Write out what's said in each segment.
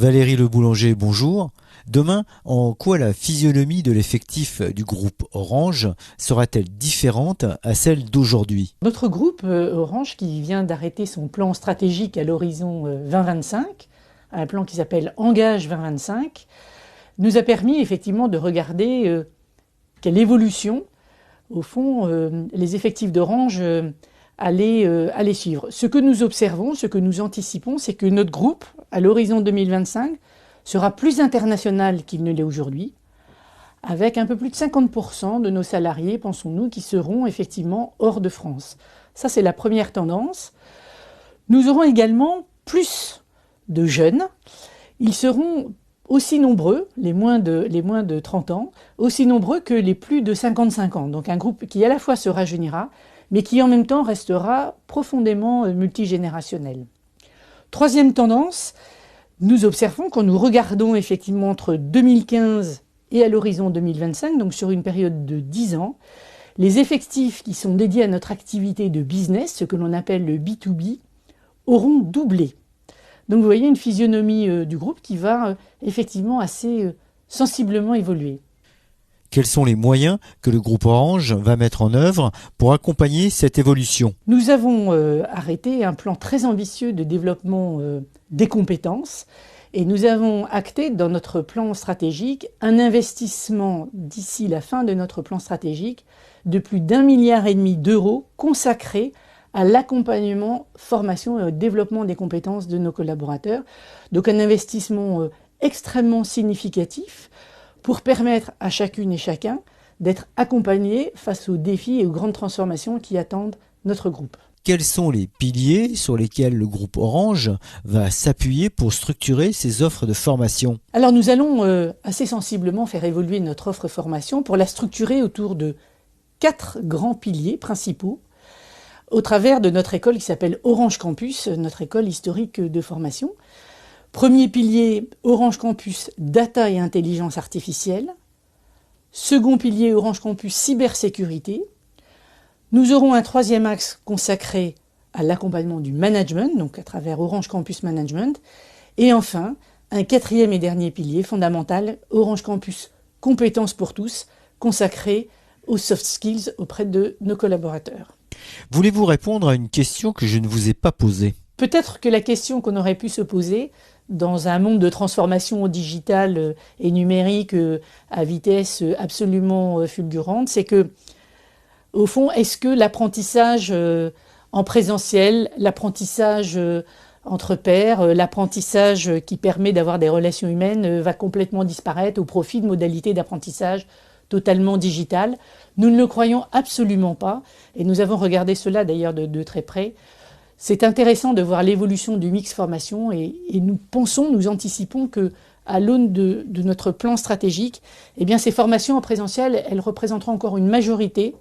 Valérie Le Boulanger, bonjour. Demain, en quoi la physionomie de l'effectif du groupe Orange sera-t-elle différente à celle d'aujourd'hui? Notre groupe Orange, qui vient d'arrêter son plan stratégique à l'horizon 2025, un plan qui s'appelle Engage 2025, nous a permis effectivement de regarder quelle évolution, au fond, les effectifs d'Orange allaient suivre. Ce que nous observons, ce que nous anticipons, c'est que notre groupe, à l'horizon 2025, sera plus international qu'il ne l'est aujourd'hui, avec un peu plus de 50% de nos salariés, pensons-nous, qui seront effectivement hors de France. Ça, c'est la première tendance. Nous aurons également plus de jeunes. Ils seront aussi nombreux, les moins de 30 ans, aussi nombreux que les plus de 55 ans. Donc un groupe qui à la fois se rajeunira, mais qui en même temps restera profondément multigénérationnel. Troisième tendance, nous observons, quand nous regardons effectivement entre 2015 et à l'horizon 2025, donc sur une période de 10 ans, les effectifs qui sont dédiés à notre activité de business, ce que l'on appelle le B2B, auront doublé. Donc vous voyez une physionomie du groupe qui va effectivement assez sensiblement évoluer. Quels sont les moyens que le groupe Orange va mettre en œuvre pour accompagner cette évolution? Nous avons arrêté un plan très ambitieux de développement des compétences et nous avons acté dans notre plan stratégique un investissement d'ici la fin de notre plan stratégique de plus d'1,5 milliard d'euros consacrés à l'accompagnement, formation et au développement des compétences de nos collaborateurs. Donc un investissement extrêmement significatif pour permettre à chacune et chacun d'être accompagnés face aux défis et aux grandes transformations qui attendent notre groupe. Quels sont les piliers sur lesquels le groupe Orange va s'appuyer pour structurer ses offres de formation? Alors nous allons assez sensiblement faire évoluer notre offre formation pour la structurer autour de 4 grands piliers principaux au travers de notre école qui s'appelle Orange Campus, notre école historique de formation. Premier pilier, Orange Campus Data et Intelligence Artificielle. Second pilier, Orange Campus Cybersécurité. Nous aurons un troisième axe consacré à l'accompagnement du management, donc à travers Orange Campus Management. Et enfin, un quatrième et dernier pilier fondamental, Orange Campus Compétences pour tous, consacré aux soft skills auprès de nos collaborateurs. Voulez-vous répondre à une question que je ne vous ai pas posée? Peut-être que la question qu'on aurait pu se poser dans un monde de transformation digitale et numérique à vitesse absolument fulgurante, c'est que, au fond, est-ce que l'apprentissage en présentiel, l'apprentissage entre pairs, l'apprentissage qui permet d'avoir des relations humaines va complètement disparaître au profit de modalités d'apprentissage totalement digitales? Nous ne le croyons absolument pas, et nous avons regardé cela d'ailleurs de très près. C'est intéressant de voir l'évolution du mix formation et nous pensons, nous anticipons que à l'aune de notre plan stratégique, eh bien ces formations en présentiel, elles représenteront encore une majorité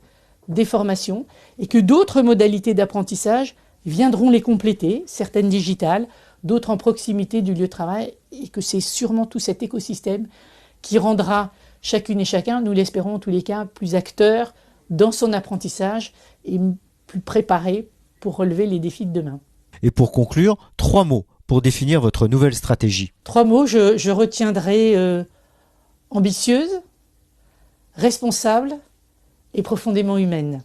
des formations et que d'autres modalités d'apprentissage viendront les compléter, certaines digitales, d'autres en proximité du lieu de travail, et que c'est sûrement tout cet écosystème qui rendra chacune et chacun, nous l'espérons en tous les cas, plus acteur dans son apprentissage et plus préparé pour relever les défis de demain. Et pour conclure, 3 mots pour définir votre nouvelle stratégie. 3 mots, je retiendrai ambitieuse, responsable et profondément humaine.